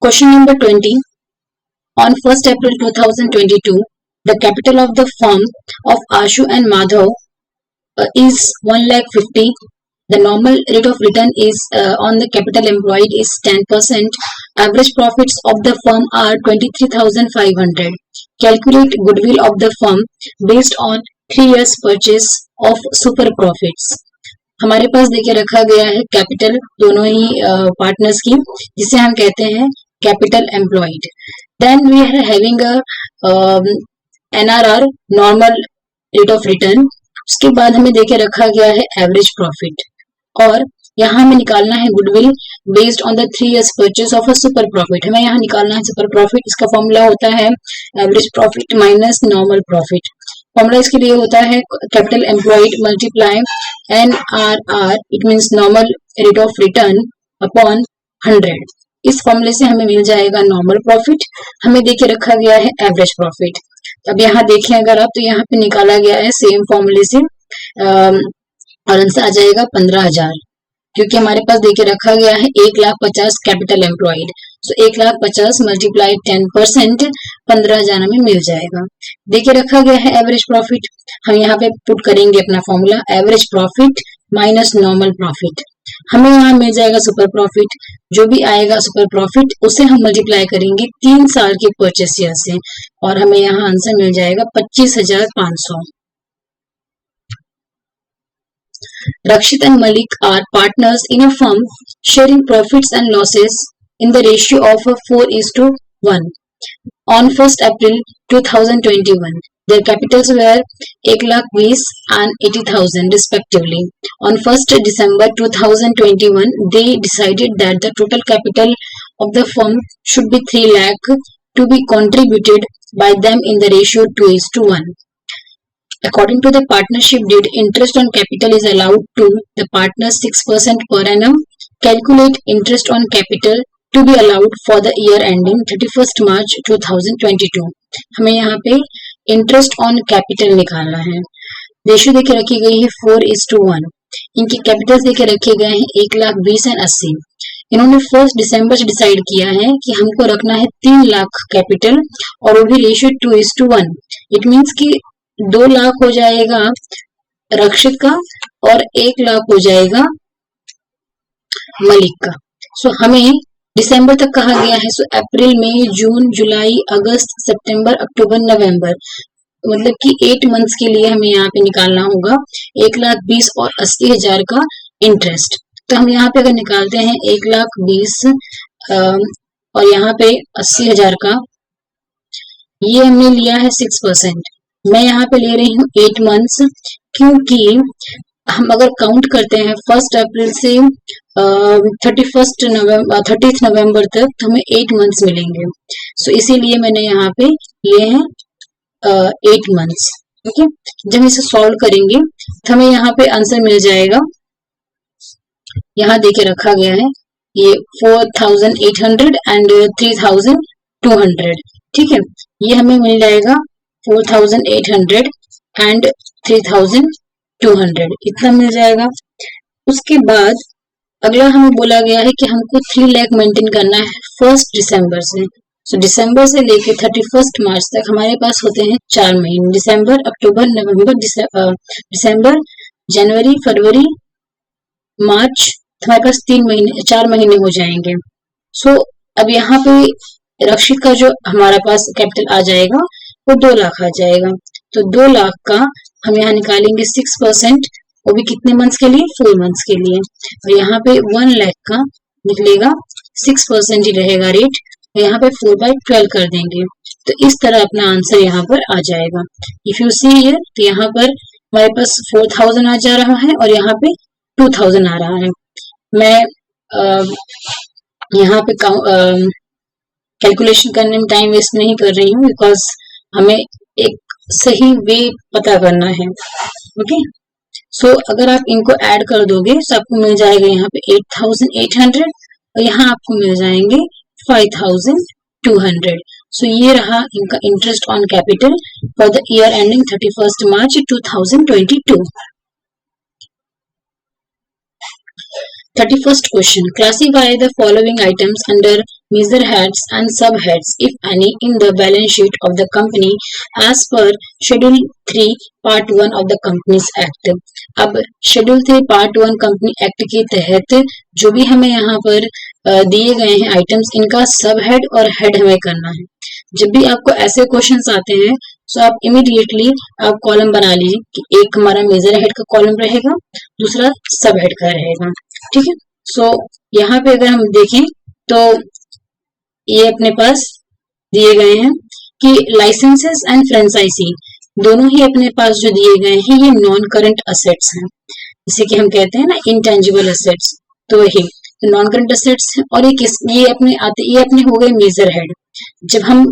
Question number 20. On 1st April 2022, the capital of the firm of Ashu and Madhav is 1,50,000. The normal rate of return is on the capital employed is 10%. Average profits of the firm are 23,500. Calculate goodwill of the firm based on 3 years purchase of super profits. हमारे पास देखिए रखा गया है capital दोनों ही partners की, जिसे हम कहते हैं capital employed. Then we are having NRR normal rate of return. उसके बाद हमें देखे रखा गया है एवरेज प्रॉफिट, और यहाँ हमें निकालना है goodwill based on the 3 years purchase of a super profit. हमें यहाँ निकालना है सुपर प्रॉफिट. इसका फॉर्मूला होता है average profit minus normal profit. Formula इसके लिए होता है capital employed multiply NRR, it means normal rate of return upon 100. इस फॉर्मूले से हमें मिल जाएगा नॉर्मल प्रॉफिट. हमें देखे रखा गया है एवरेज प्रॉफिट. अब यहाँ देखें अगर आप, तो यहाँ पे निकाला गया है सेम फॉर्मूले से और आंसर आ जाएगा 15,000, क्योंकि हमारे पास देखे रखा गया है 1,50,000 कैपिटल एम्प्लॉयड. सो 1,50,000 मल्टीप्लाई 10%, 15,000 हमें मिल जाएगा. देखे रखा गया है एवरेज प्रॉफिट. हम यहाँ पे पुट करेंगे अपना formula average profit minus normal profit. हमें यहाँ मिल जाएगा सुपर प्रॉफिट. जो भी आएगा सुपर प्रॉफिट उसे हम मल्टीप्लाई करेंगे 3 साल के परचेस ईयर से, और हमें यहाँ आंसर मिल जाएगा 25,500. Rakshit and Malik are partners in a firm sharing profits and losses in the ratio of 4:1. On 1st April 2021, their capitals were 1,20,000 and 80,000 respectively. On 1st December 2021, they decided that the total capital of the firm should be 3 lakh to be contributed by them in the ratio 2:1. According to the partnership deed, interest on capital is allowed to the partners 6% per annum. Calculate interest on capital to be allowed for the year ending 31st March 2022. हमें यहाँ पे interest on capital निकालना है. Ratio देके रखी गई है 4:1. इनके कैपिटल देके रखे गए हैं 1,20,000 और 80. इन्होंने 1 दिसंबर से डिसाइड किया है कि हमको रखना है 3 लाख कैपिटल, और वो भी रेशियो 2:1. इट मीन्स कि 2 लाख हो जाएगा रक्षित का और 1 लाख हो जाएगा मलिक का. सो हमें दिसंबर तक कहा गया है. सो अप्रैल, मई, जून, जुलाई, अगस्त, सितंबर, अक्टूबर, नवंबर, मतलब कि 8 मंथ्स के लिए हमें यहाँ पे निकालना होगा 1,20,000 और 80,000 का इंटरेस्ट. तो हम यहाँ पे अगर निकालते हैं 1,20,000 और यहाँ पे 80,000 का, ये हमने लिया है 6%. मैं यहाँ पे ले रही हूँ 8 मंथ्स, क्योंकि हम अगर काउंट करते हैं 1 अप्रैल से 30 नवंबर तक, तो हमें 8 मंथ्स मिलेंगे. सो इसीलिए मैंने यहाँ पे लिए हैं 8 मंथ्स. ओके, जब इसे सॉल्व करेंगे तो हमें यहाँ पे आंसर मिल जाएगा. यहाँ देके रखा गया है ये 4,800 एंड 3,200. ठीक है, ये हमें मिल जाएगा 4,800 एंड 3,200, इतना मिल जाएगा. उसके बाद अगला हमें बोला गया है कि हमको 3 लाख मेंटेन करना है 1 दिसंबर से. सो दिसंबर से लेके 31 मार्च तक हमारे पास होते हैं 4 महीने. दिसंबर, अक्टूबर, नवंबर, दिसंबर, जनवरी, फरवरी, मार्च, हमारे पास 4 महीने हो जाएंगे. सो अब यहाँ पे रक्षित का जो हमारा पास कैपिटल आ जाएगा वो 2 लाख आ जाएगा. तो 2 लाख का हम यहाँ निकालेंगे 6%, वो भी कितने मंथ्स के लिए? 4 मंथ्स के लिए. और यहाँ पे 1 लाख का निकलेगा, 6% ही रहेगा रेट, और यहाँ पे 4/12 कर देंगे. तो इस तरह अपना आंसर यहाँ पर आ जाएगा. इफ यू सी हियर, तो यहाँ पर हमारे पास 4,000 आ जा रहा है और यहाँ पे 2,000 आ रहा है. मैं यहाँ पे कैलकुलेशन करने में टाइम वेस्ट नहीं कर रही हूँ, बिकॉज हमें एक सही वे पता करना है. ओके, सो अगर आप इनको ऐड कर दोगे तो आपको मिल जाएगा यहाँ पे 8,800 और यहाँ आपको मिल जाएंगे 5,200. सो ये रहा इनका interest on capital for the year ending 31 March 2022. 31st question. Classify the following items under major heads and subheads, if any, in the balance sheet of the company as per Schedule 3 Part 1 of the Companies Act. अब Schedule 3 Part 1 Company Act के तहत जो भी हमें यहाँ पर दिए गए हैं आइटम्स, इनका सब हेड और हेड हमें करना है. जब भी आपको ऐसे क्वेश्चंस आते हैं तो आप इमीडिएटली आप कॉलम बना लीजिए कि एक हमारा मेजर हेड का कॉलम रहेगा, दूसरा सब हेड का रहेगा. ठीक है. सो यहाँ पे अगर हम देखें तो ये अपने पास दिए गए हैं कि लाइसेंसेस एंड फ्रेंचाइजी दोनों ही अपने पास जो दिए गए हैं ये नॉन करंट असेट्स हैं, जैसे कि हम कहते हैं ना इंटेंजिबल असेट्स, तो वही नॉन करंट असेट्स हैं. और ये अपने हो गए मेजर हेड. जब हम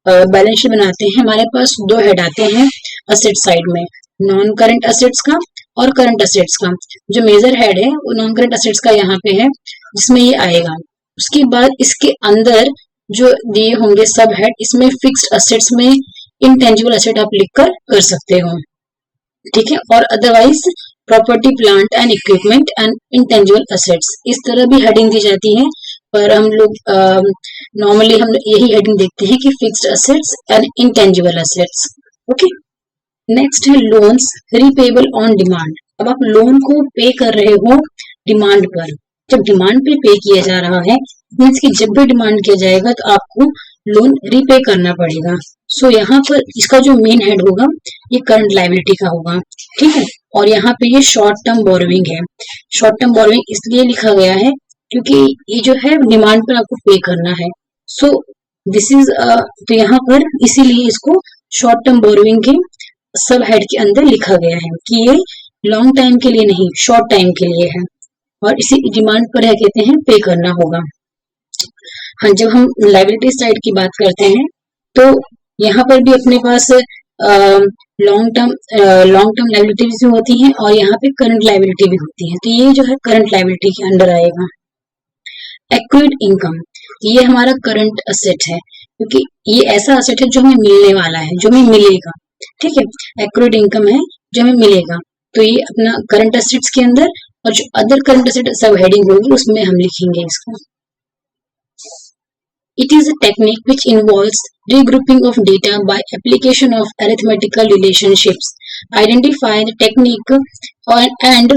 बैलेंस शीट बनाते हैं हमारे पास दो हेड आते हैं असेट साइड में, नॉन करंट असेट्स का और करंट असेट्स का. जो मेजर हेड है वो नॉन करंट असेट्स का यहाँ पे है जिसमें ये आएगा. उसके बाद इसके अंदर जो दिए होंगे सब हेड, इसमें फिक्स्ड असेट्स में इंटेंजिबल असेट आप लिख कर सकते हो. ठीक है. और otherwise property plant and equipment and intangible assets, इस तरह भी हेडिंग दी जाती है, पर हम लोग नॉर्मली हम यही हेडिंग देखते हैं कि fixed assets and intangible assets. Okay. Next है लोन्स रीपेबल ऑन डिमांड. अब आप लोन को पे कर रहे हो डिमांड पर. जब डिमांड पे किया जा रहा है मीन्स कि जब भी डिमांड किया जाएगा तो आपको लोन रीपे करना पड़ेगा. सो यहाँ पर इसका जो मेन हेड होगा ये करंट लायबिलिटी का होगा. ठीक है. और यहाँ पे ये शॉर्ट टर्म बोरोइंग है. शॉर्ट टर्म बोरोइंग इसलिए लिखा गया है क्योंकि ये जो है डिमांड पर आपको पे करना है. सो दिस इज तो यहाँ पर इसीलिए इसको शॉर्ट टर्म बोरोइंग के सब हेड के अंदर लिखा गया है कि ये लॉन्ग टाइम के लिए नहीं, शॉर्ट टाइम के लिए है और इसी डिमांड पर है कहते हैं पे करना होगा. हाँ, जब हम लायबिलिटी साइड की बात करते हैं तो यहाँ पर भी अपने पास लॉन्ग टर्म लायबिलिटी भी होती हैं और यहाँ पे करंट लायबिलिटी भी होती है. तो ये जो है करंट लायबिलिटी के अंडर आएगा. एक्रूड इनकम, ये हमारा करंट असेट है क्योंकि ये ऐसा असेट है जो हमें मिलने वाला है, जो हमें मिलेगा. ठीक है. एक्रूड इनकम है जो हमें मिलेगा, तो ये अपना करंट असेट्स के अंदर, और जो अदर करंट असेट सब हेडिंग होगी उसमें हम लिखेंगे इसको. It is a technique which involves regrouping of data by application of arithmetical relationships. Identify the technique and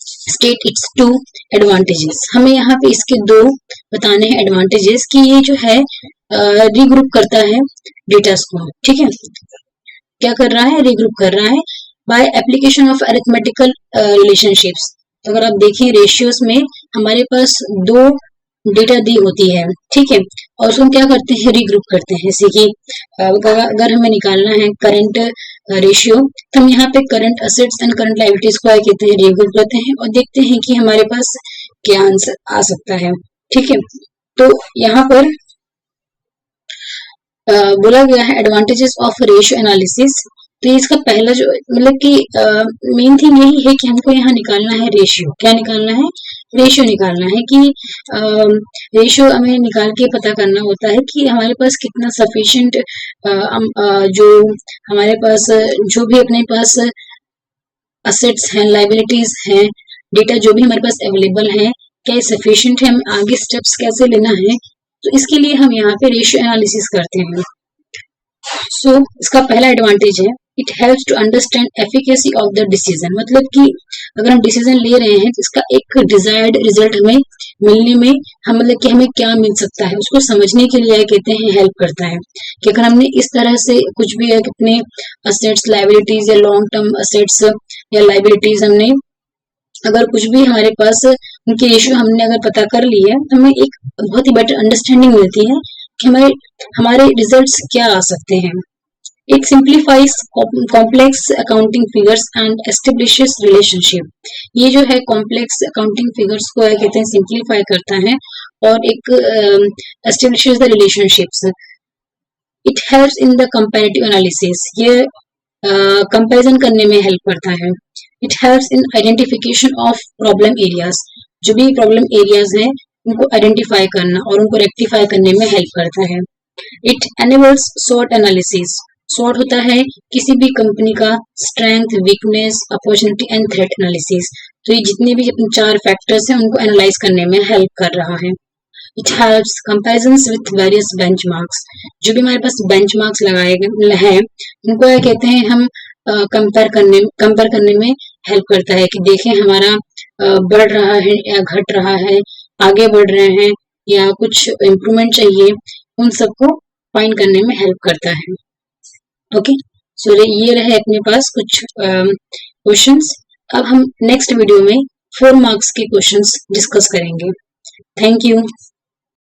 state its two advantages. हमें यहाँ पे इसके दो बताने हैं एडवांटेजेस कि ये जो है रीग्रुप करता है डेटास को. ठीक है. क्या कर रहा है? रीग्रुप कर रहा है by application of arithmetical relationships. तो अगर आप देखें रेशियोज में हमारे पास दो डेटा दी होती है. ठीक है. और उसको क्या करते हैं? रीग्रुप करते हैं. जैसे कि अगर हमें निकालना है करंट रेशियो तो हम यहाँ पे current assets and current liabilities को कहते हैं रीग्रुप करते हैं और देखते हैं कि हमारे पास क्या आंसर आ सकता है. ठीक है. तो यहाँ पर बोला गया है एडवांटेजेस ऑफ रेशियो एनालिसिस. तो इसका पहला जो मतलब कि मेन थिंग यही है कि हमको यहाँ निकालना है रेशियो. क्या निकालना है? रेशियो निकालना है कि रेशियो हमें निकाल के पता करना होता है कि हमारे पास कितना सफिशिएंट जो हमारे पास जो भी अपने पास असेट्स हैं, लायबिलिटीज हैं, डेटा जो भी हमारे पास अवेलेबल है, क्या ये सफिशिएंट है, हमें आगे स्टेप्स कैसे लेना है. तो इसके लिए हम यहाँ पे रेशियो एनालिसिस करते हैं. सो इसका पहला एडवांटेज है it helps to understand efficacy of the decision. मतलब कि अगर हम डिसीजन ले रहे हैं तो इसका एक डिजायर्ड रिजल्ट हमें मिलने में हम मतलब कि हमें क्या मिल सकता है उसको समझने के लिए कहते हैं हेल्प करता है. कि अगर हमने इस तरह से कुछ भी अपने असेट्स, लायबिलिटीज या लॉन्ग टर्म असेट्स या लायबिलिटीज हमने अगर कुछ भी हमारे पास उनकी रेशियो हमने अगर पता कर ली है तो हमें एक बहुत ही बेटर अंडरस्टैंडिंग मिलती है कि हमारे रिजल्ट्स क्या आ सकते हैं. It simplifies complex accounting figures and establishes relationship. ये जो है कॉम्प्लेक्स अकाउंटिंग फिगर्स को कहते हैं सिंप्लीफाई करता है और एक establishes the relationships. It helps in the comparative analysis. ये कंपैरिजन करने में हेल्प करता है. It helps in identification of problem areas. जो भी प्रॉब्लम एरियाज हैं उनको आइडेंटिफाई करना और उनको रेक्टिफाई करने में हेल्प करता है. It enables SWOT analysis. SWOT होता है किसी भी कंपनी का strength, weakness, opportunity and threat analysis. तो ये जितने भी अपन 4 फैक्टर्स हैं उनको एनालाइज करने में हेल्प कर रहा है। It helps comparisons with various benchmarks. जो भी हमारे पास बेंचमार्क्स लगाए गए हैं उनको क्या कहते हैं, हम कंपेयर करने में हेल्प करता है कि देखें हमारा बढ़ रहा है या घट रहा है, आगे बढ़ रहे हैं या कुछ इम्प्रूवमेंट चाहिए, उन सबको फाइंड करने में हेल्प करता है। ओके, सो ये रहे अपने पास कुछ क्वेश्चंस। अब हम नेक्स्ट वीडियो में 4 मार्क्स के क्वेश्चंस डिस्कस करेंगे। Thank you.